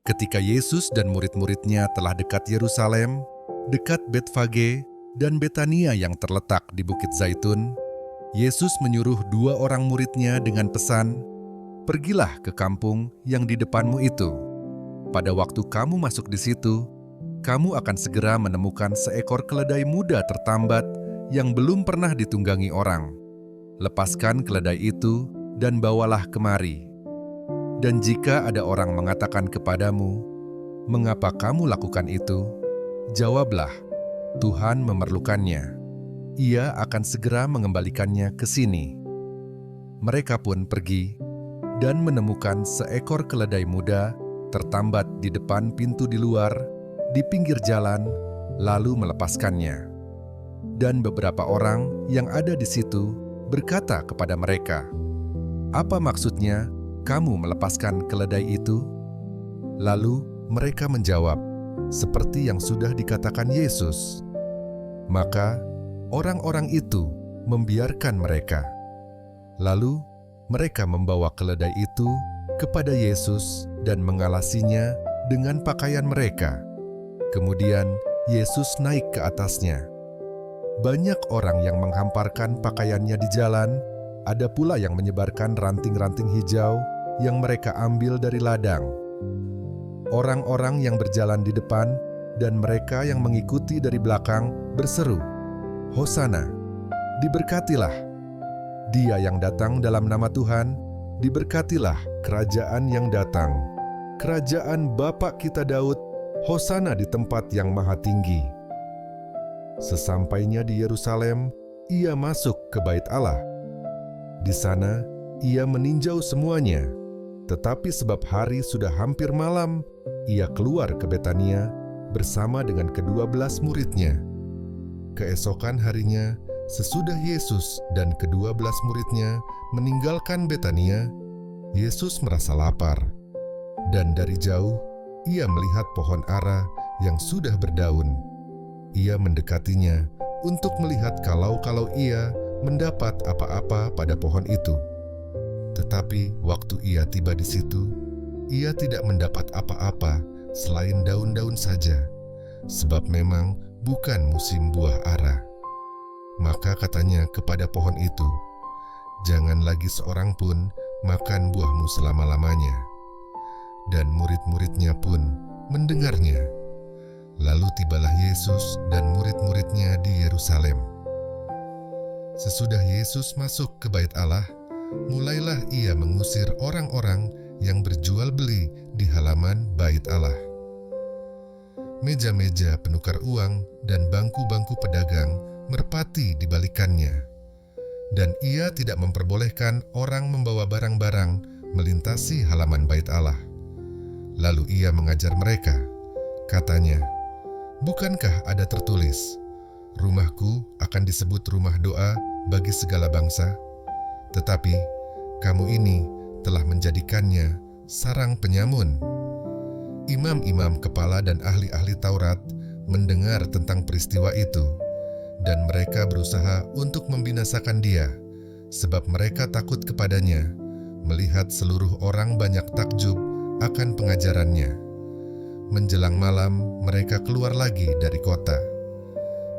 Ketika Yesus dan murid-muridnya telah dekat Yerusalem, dekat Betfage dan Betania yang terletak di Bukit Zaitun, Yesus menyuruh 2 orang muridnya dengan pesan, "Pergilah ke kampung yang di depanmu itu. Pada waktu kamu masuk di situ, kamu akan segera menemukan seekor keledai muda tertambat yang belum pernah ditunggangi orang. Lepaskan keledai itu dan bawalah kemari. Dan jika ada orang mengatakan kepadamu, 'Mengapa kamu lakukan itu?' Jawablah, 'Tuhan memerlukannya. Ia akan segera mengembalikannya ke sini.' Mereka pun pergi dan menemukan seekor keledai muda tertambat di depan pintu di luar, di pinggir jalan, lalu melepaskannya. Dan beberapa orang yang ada di situ berkata kepada mereka, 'Apa maksudnya kamu melepaskan keledai itu?' Lalu mereka menjawab, seperti yang sudah dikatakan Yesus. Maka orang-orang itu membiarkan mereka. Lalu mereka membawa keledai itu kepada Yesus dan mengalasinya dengan pakaian mereka. Kemudian Yesus naik ke atasnya. Banyak orang yang menghamparkan pakaiannya di jalan, ada pula yang menyebarkan ranting-ranting hijau yang mereka ambil dari ladang. Orang-orang yang berjalan di depan dan mereka yang mengikuti dari belakang berseru, 'Hosana, diberkatilah. Dia yang datang dalam nama Tuhan, diberkatilah kerajaan yang datang. Kerajaan Bapa kita Daud, Hosana di tempat yang maha tinggi.' Sesampainya di Yerusalem, ia masuk ke Bait Allah. Di sana, ia meninjau semuanya. Tetapi sebab hari sudah hampir malam, ia keluar ke Betania bersama dengan ke-12 muridnya. Keesokan harinya, sesudah Yesus dan ke-12 muridnya meninggalkan Betania, Yesus merasa lapar. Dan dari jauh, ia melihat pohon ara yang sudah berdaun. Ia mendekatinya untuk melihat kalau ia mendapat apa-apa pada pohon itu. Tetapi waktu ia tiba di situ, ia tidak mendapat apa-apa selain daun-daun saja, sebab memang bukan musim buah ara. Maka katanya kepada pohon itu, 'Jangan lagi seorang pun makan buahmu selama-lamanya.' Dan murid-muridnya pun mendengarnya. Lalu tibalah Yesus dan murid-muridnya di Yerusalem. Sesudah Yesus masuk ke Bait Allah, mulailah ia mengusir orang-orang yang berjual beli di halaman Bait Allah. Meja-meja penukar uang dan bangku-bangku pedagang merpati dibalikannya, dan ia tidak memperbolehkan orang membawa barang-barang melintasi halaman Bait Allah. Lalu ia mengajar mereka, katanya, 'Bukankah ada tertulis, rumahku akan disebut rumah doa bagi segala bangsa? Tetapi kamu ini telah menjadikannya sarang penyamun.' Imam-imam kepala dan ahli-ahli Taurat mendengar tentang peristiwa itu, dan mereka berusaha untuk membinasakan dia, sebab mereka takut kepadanya, melihat seluruh orang banyak takjub akan pengajarannya. Menjelang malam, mereka keluar lagi dari kota.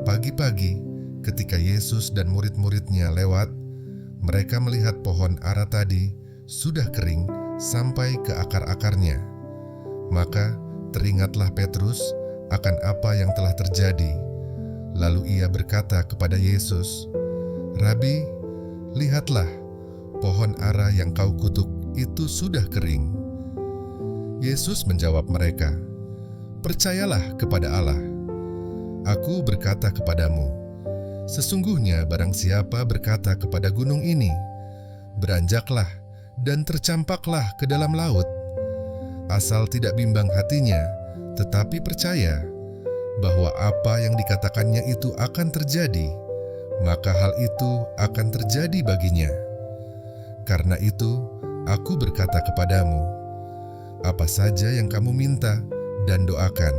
Pagi-pagi, ketika Yesus dan murid-muridnya lewat, mereka melihat pohon ara tadi sudah kering sampai ke akar-akarnya. Maka teringatlah Petrus akan apa yang telah terjadi. Lalu ia berkata kepada Yesus, 'Rabi, lihatlah, pohon ara yang kau kutuk itu sudah kering.' Yesus menjawab mereka, 'Percayalah kepada Allah. Aku berkata kepadamu, sesungguhnya barang siapa berkata kepada gunung ini, beranjaklah dan tercampaklah ke dalam laut, asal tidak bimbang hatinya, tetapi percaya bahwa apa yang dikatakannya itu akan terjadi, maka hal itu akan terjadi baginya. Karena itu, aku berkata kepadamu, apa saja yang kamu minta dan doakan,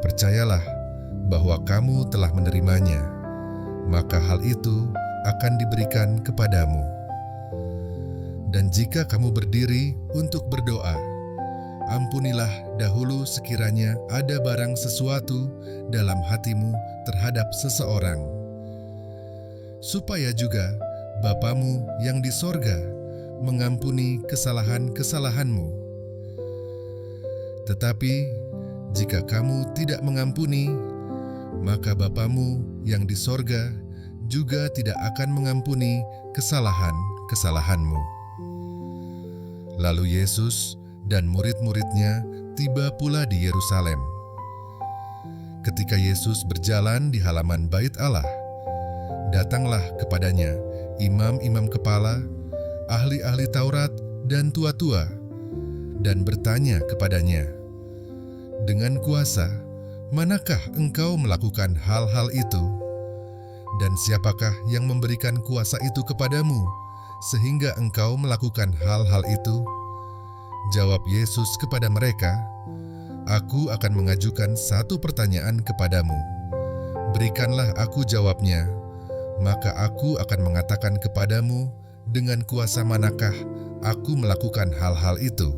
percayalah bahwa kamu telah menerimanya, maka hal itu akan diberikan kepadamu. Dan jika kamu berdiri untuk berdoa, ampunilah dahulu sekiranya ada barang sesuatu dalam hatimu terhadap seseorang, supaya juga Bapamu yang di sorga mengampuni kesalahan-kesalahanmu. Tetapi jika kamu tidak mengampuni, maka Bapamu yang di sorga juga tidak akan mengampuni kesalahan-kesalahanmu. Lalu Yesus dan murid-muridnya tiba pula di Yerusalem. Ketika Yesus berjalan di halaman Bait Allah, datanglah kepadanya imam-imam kepala, ahli-ahli Taurat dan tua-tua, dan bertanya kepadanya, "Dengan kuasa manakah engkau melakukan hal-hal itu? Dan siapakah yang memberikan kuasa itu kepadamu, sehingga engkau melakukan hal-hal itu?" Jawab Yesus kepada mereka, "Aku akan mengajukan satu pertanyaan kepadamu. Berikanlah aku jawabnya, maka aku akan mengatakan kepadamu dengan kuasa manakah aku melakukan hal-hal itu.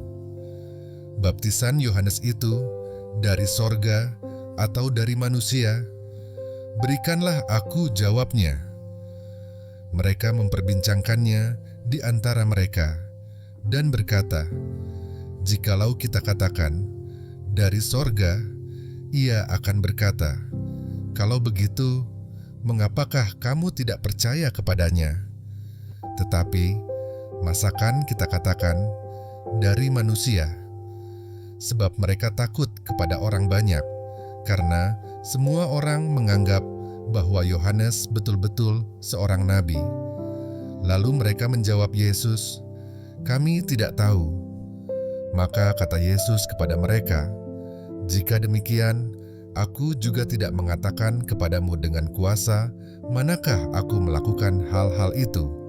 Baptisan Yohanes itu dari sorga atau dari manusia? Berikanlah aku jawabnya." Mereka memperbincangkannya di antara mereka dan berkata, "Jikalau kita katakan dari sorga, ia akan berkata, 'Kalau begitu, mengapakah kamu tidak percaya kepadanya?' Tetapi, masakan kita katakan dari manusia?" Sebab mereka takut kepada orang banyak, karena semua orang menganggap bahwa Yohanes betul-betul seorang nabi. Lalu mereka menjawab Yesus, "Kami tidak tahu." Maka kata Yesus kepada mereka, "Jika demikian, aku juga tidak mengatakan kepadamu dengan kuasa manakah aku melakukan hal-hal itu."